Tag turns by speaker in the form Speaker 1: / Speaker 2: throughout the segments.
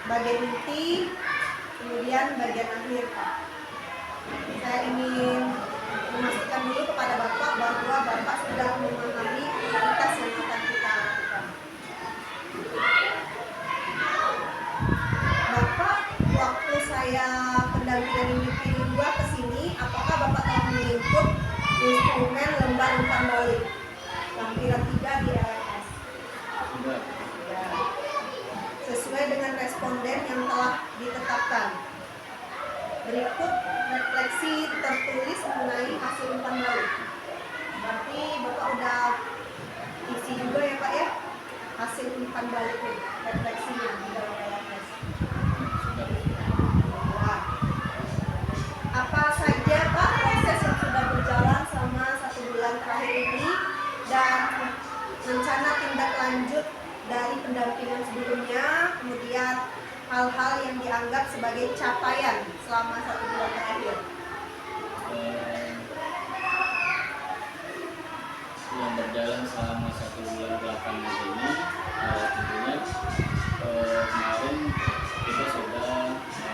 Speaker 1: bagian inti, kemudian bagian akhir, Pak. Saya ingin memastikan dulu kepada Bapak bahwa Bapak sudah memahami aktivitas yang akan kita lakukan. Bapak, waktu saya pendampingan ini pilih 2 ke sini, apakah Bapak telah menginput instrumen lembar umpan balik lampiran 3 di LMS?
Speaker 2: Sudah.
Speaker 1: Ya. Sesuai dengan responden yang telah ditetapkan. Berikut refleksi tertulis mengenai hasil umpan balik. Berarti Bapak udah isi juga ya Pak ya hasil umpan baliknya, refleksinya di dalam LMS. Nah, apa saja Pak proses yang sudah berjalan selama 1 bulan terakhir ini dan rencana tindak lanjut dari pendampingan sebelumnya, kemudian hal-hal yang dianggap sebagai capaian selama 1 bulan terakhir.
Speaker 2: Yang berjalan selama 1 bulan belakangan ini, tentunya kemarin kita sudah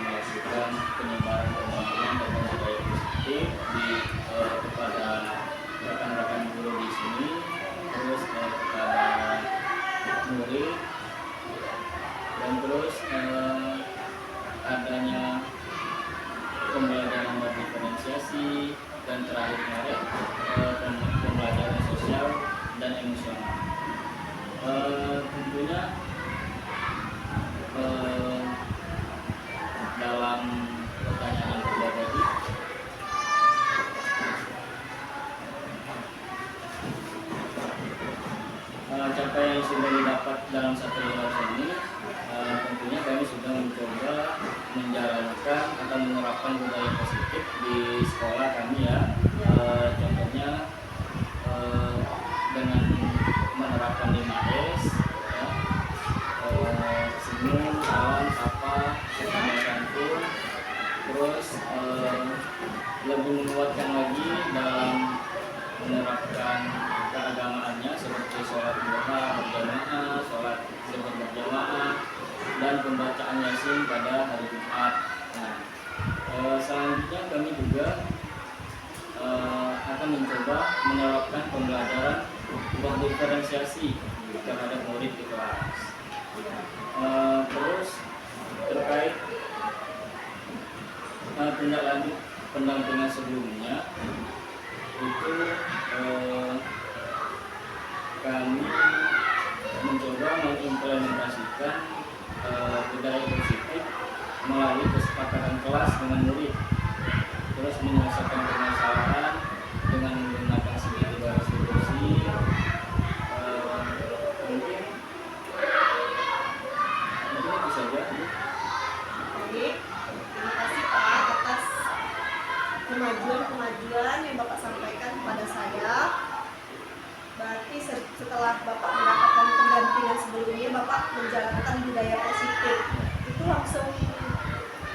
Speaker 2: melakukan penyebaran pemahaman dan budaya positif kepada rekan-rekan guru di sini, terus kepada murid, dan terus adanya pembelajaran berdiferensiasi, dan terakhir kemarin pembelajaran sosial dan emosional. Tentunya dalam pertanyaan yang kedua tadi, capaian yang sudah didapat dalam 1 bulan ini, tentunya kami sudah mencoba menjalankan atau menerapkan budaya positif di sekolah kami ya. Contohnya dengan menerapkan 5S ya, senyum, salam, sapa, sopan santun, terus lebih menguatkan lagi dalam menerapkan keagamaannya seperti sholat duha berjamaah, sholat zuhur berjamaah, dan pembacaan Yasin pada hari Jumat. Nah, selanjutnya kami juga akan mencoba menerapkan pembelajaran berdiferensiasi terhadap murid di kelas. Terus terkait tindak lanjut pendampingan sebelumnya itu kami mencoba mengimplementasikan budaya positif melalui kesepakatan kelas dengan murid, terus menyelesaikan permasalahan dengan menggunakan sebuah institusi. Mungkin itu saja.
Speaker 1: Baik, terima kasih Pak atas kemajuan yang Bapak sampaikan kepada saya. Berarti setelah Bapak mendapatkan pendampingan sebelumnya, Bapak menjalankan budaya positif. Itu langsung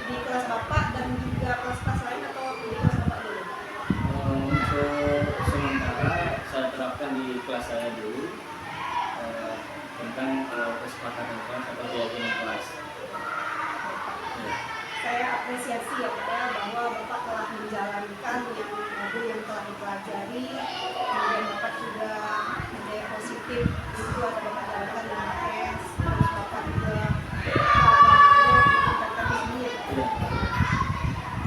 Speaker 1: di kelas Bapak dan juga kelas-kelas lain atau di kelas Bapak dulu?
Speaker 2: Untuk sementara saya terapkan di kelas saya dulu tentang kesepakatan kelas atau keyakinan kelas.
Speaker 1: Saya apresiasi ya Pak ya, bahwa Bapak telah menjalankan modul yang telah dipelajari, kemudian Bapak juga budaya positif itu ada Bapak jalankan dengan PS, terus Bapak juga meningkatkan di sini ya Pak ya.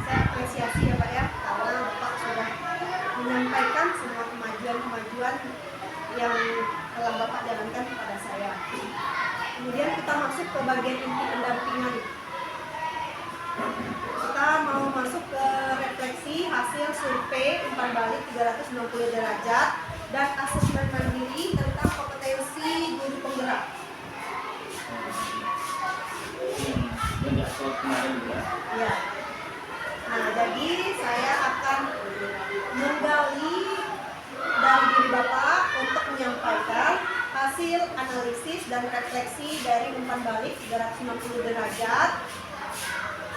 Speaker 1: Saya apresiasi ya Pak ya, karena Bapak sudah menyampaikan semua kemajuan yang telah Bapak jalankan kepada saya. Kemudian kita masuk ke bagian inti pendampingan. Kita mau masuk ke refleksi hasil survei umpan balik 360 derajat dan asesmen mandiri tentang kompetensi guru penggerak. Ya. Nah, jadi saya akan menggali dari diri Bapak untuk menyampaikan hasil analisis dan refleksi dari umpan balik 360 derajat,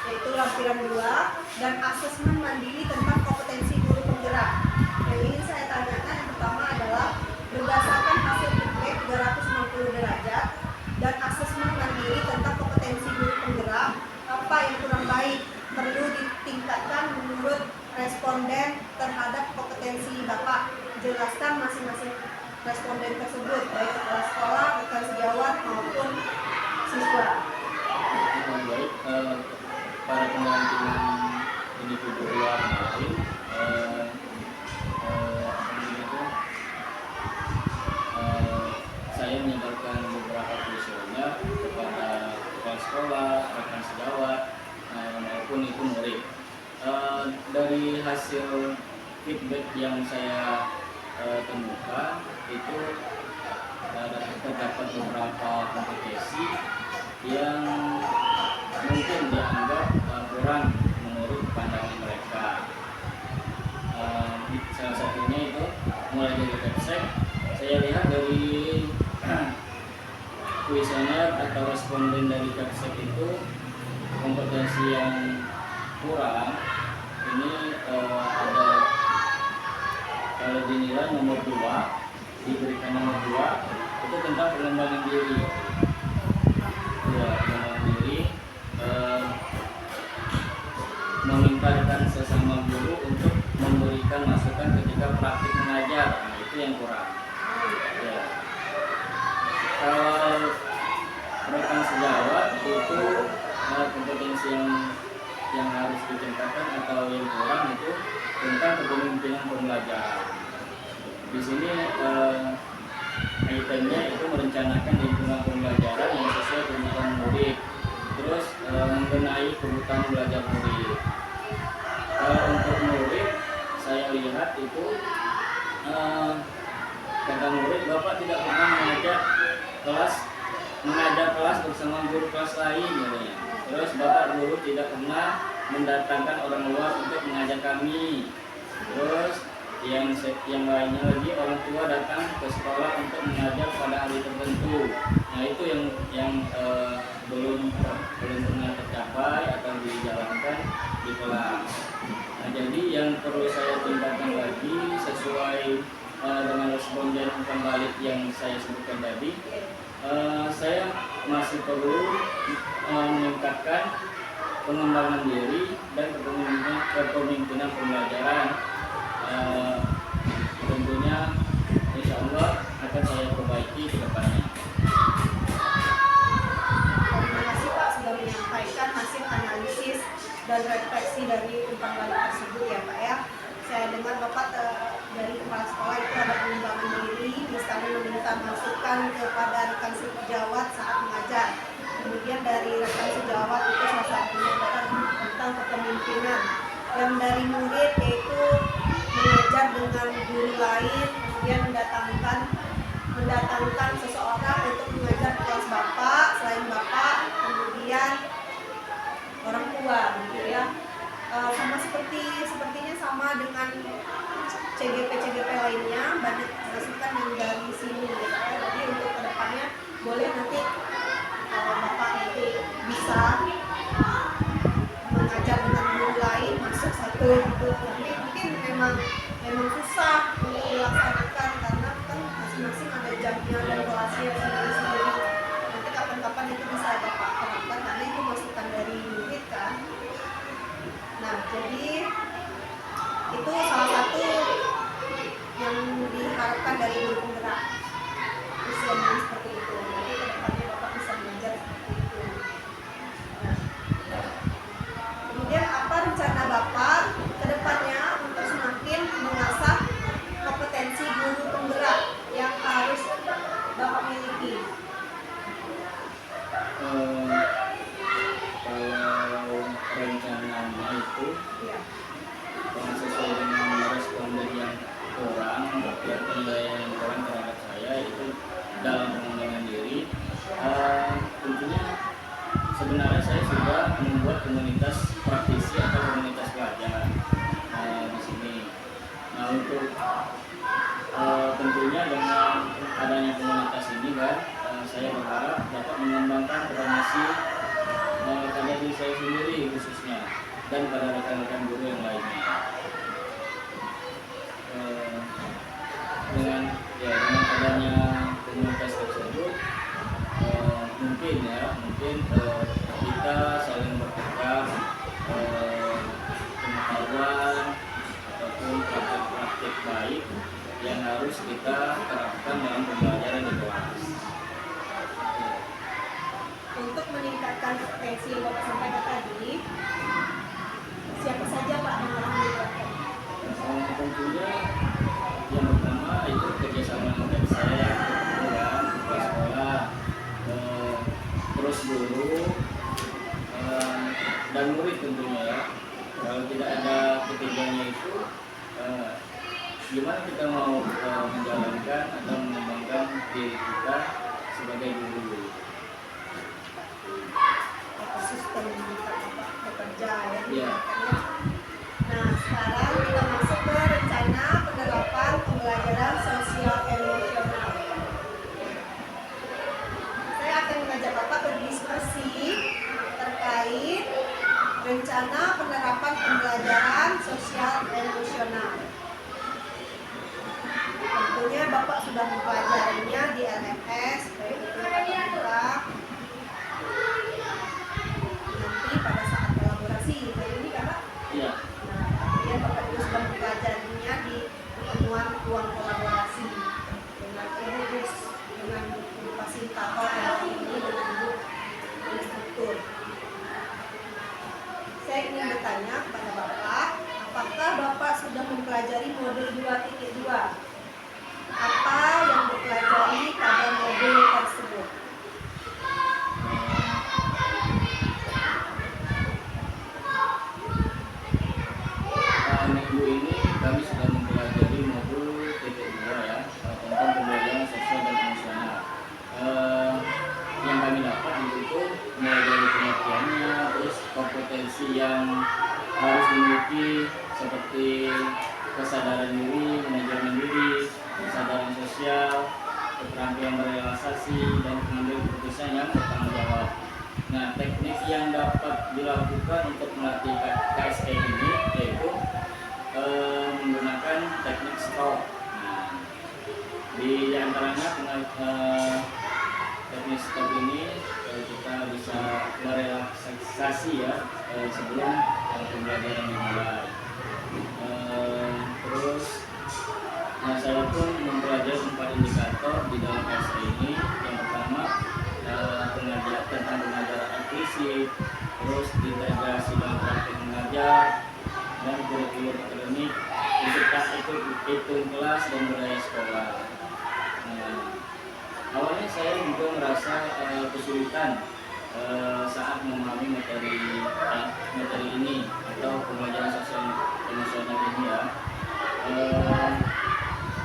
Speaker 1: yaitu lampiran 2, dan asesmen mandiri tentang kompetensi guru penggerak. Yang ingin saya tanyakan yang pertama adalah berdasarkan hasil feedback 360 derajat dan asesmen mandiri tentang kompetensi guru penggerak, jelaskan masing-masing responden tersebut, baik kepala sekolah, rekan sejawat maupun siswa.
Speaker 2: Baik, para pendampingan individual kemarin, saya menyebarkan beberapa kuesioner kepada kepala sekolah, rekan sejawat, maupun itu murid. Dari hasil feedback yang saya temukan itu terdapat beberapa kompetensi yang mungkin dianggap kurang menurut pandangan mereka. Salah satunya itu mulai dari website, saya lihat dari kuesioner atau responden dari website itu kompetensi yang kurang ini ada, kalau dinilai nomor 2, diberikan nomor 2 itu tentang pengembangan diri. Ya, pengembangan diri, memintakan sesama guru untuk memberikan masukan ketika praktik mengajar. Nah, itu yang kurang. Ya. Kalau rekan sejawat itu kompetensi yang harus ditingkatkan atau yang kurang itu tentang kepemimpinan pembelajaran. Di sini itemnya itu merencanakan lingkungan pembelajaran yang sesuai kebutuhan murid, terus mengenai kebutuhan belajar murid. Untuk murid, saya lihat itu kata murid, Bapak tidak pernah mengajar kelas bersama guru kelas lain, katanya. Terus Bapak guru tidak pernah mendatangkan orang luar untuk mengajar kami. Terus yang lainnya lagi, orang tua datang ke sekolah untuk mengajar pada hari tertentu. Nah, itu yang belum pernah tercapai atau dijalankan di kelas. Nah, jadi yang perlu saya tingkatkan lagi sesuai dengan responden pembalik yang saya sebutkan tadi, saya masih perlu meningkatkan pengembangan diri dan kepemimpinan pembelajaran. Tentunya insya Allah akan saya perbaiki ke depannya.
Speaker 1: Terima kasih Pak sudah menyampaikan hasil analisis dan refleksi dari umpan balik tersebut ya Pak ya. Saya dengar Bapak dari kepala sekolah itu ada pengembangan diri, misalnya meminta masukan kepada rekan sejawat saat mengajar. Kemudian dari rekan sejawat itu salah satunya adalah tentang kepemimpinan. Yang dari murid yaitu mengajar dengan guru lain, kemudian mendatangkan seseorang untuk mengajar kelas Bapak, selain Bapak, kemudian orang tua gitu ya. Sama sepertinya sama dengan CGP lainnya, banyak masukan yang dari sini gitu ya. Jadi untuk kedepannya boleh nanti kalau Bapak nanti bisa mengajar dengan guru lain masuk satu gitu. Tapi mungkin memang susah untuk dilaksanakan karena kan masing-masing ada jamnya dan kelasnya sendiri-sendiri. Nanti kapan-kapan itu bisa Bapak terapkan karena itu masukan dari murid kan. Nah, jadi itu salah satu yang diharapkan dari guru penggerak usianya seperti itu. Jadi kedepannya Bapak bisa mengajar seperti itu. Nah, kemudian apa rencana Bapak kedepannya untuk semakin mengasah kompetensi guru penggerak yang harus Bapak miliki?
Speaker 2: Kalau rencananya itu
Speaker 1: Ya.
Speaker 2: sesuai dengan responden yang kurang, ya, penilaian yang kurang terhadap saya itu dalam pengembangan diri. Tentunya sebenarnya saya sudah membuat komunitas praktisi atau komunitas pelajar di sini. Nah, untuk tentunya dengan adanya komunitas ini kan, saya berharap dapat mengembangkan koordinasi pada diri saya sendiri khususnya dan pada rekan-rekan guru yang lainnya. Dengan adanya komunitas tersebut, mungkin kita saling bertukar pengetahuan ataupun praktik-praktik baik yang harus kita terapkan dalam pembelajaran di kelas.
Speaker 1: Untuk meningkatkan kompetensi yang Bapak sampaikan tadi, siapa saja Pak yang telah melibatkan?
Speaker 2: Tentunya yang pertama itu kerjasama dengan saya ya, kepala sekolah, terus guru, dan murid tentunya ya. Kalau tidak ada ketiganya itu, gimana kita mau menjalankan atau mengembangkan diri kita sebagai guru?
Speaker 1: Sistem kita bekerja ya.
Speaker 2: Iya.
Speaker 1: Nah, sekarang kita masuk ke rencana penerapan pembelajaran sosial emosional. Saya akan mengajak Bapak berdiskusi terkait rencana penerapan pembelajaran sosial emosional. Tentunya Bapak sudah mempelajarinya di LMS, baik itu tatap muka. Nanti pada saat kolaborasi, hari ini kan Pak?
Speaker 2: Iya.
Speaker 1: Nah, kemudian Bapak juga sudah mempelajarinya di pertemuan ruang kolaborasi dengan ibu dengan fasilitator yang ini dengan ibu instruktur. Saya ingin bertanya kepada Bapak, apakah Bapak sudah mempelajari modul 2.2? Apa yang dipelajari pada modul tersebut?
Speaker 2: Minggu ini kami sudah mempelajari modul T2 ya, tentang pembelajaran sosial dan emosional. Yang kami dapat itu mulai dari pengertiannya, terus kompetensi yang harus dimiliki seperti kesadaran diri, manajemen diri, kesadaran sosial, keterampilan berrelaksasi, dan pengambil keputusan yang bertanggung jawab. Nah, teknik yang dapat dilakukan untuk melatih KSE ini yaitu menggunakan teknik stop. Nah, di antaranya teknik stop ini kita bisa merelaksasi ya sebelum pembelajaran dimulai. Terus saya pun mempelajari 4 indikator di dalam KSE ini. Yang pertama pengajar tentang pengajaran implisit, terus integrasi dalam praktik mengajar, dan kurikulum akademik, intensitas hitung kelas dan budaya sekolah. Awalnya saya juga merasa kesulitan saat memahami materi ini atau pembelajaran sosial emosional ini ya.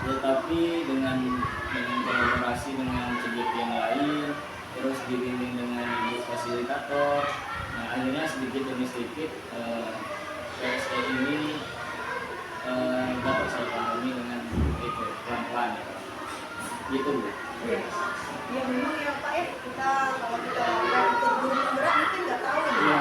Speaker 2: Tetapi dengan kolaborasi dengan CGP yang lain, terus dibimbing dengan ibu fasilitator, nah akhirnya sedikit demi sedikit KSE ini dapat saya pahami dengan itu pelan-pelan gitu Bu.
Speaker 1: Ya, ya memang ya Pak ya, kita kalau kita ikut guru berat mungkin nggak tahu ya.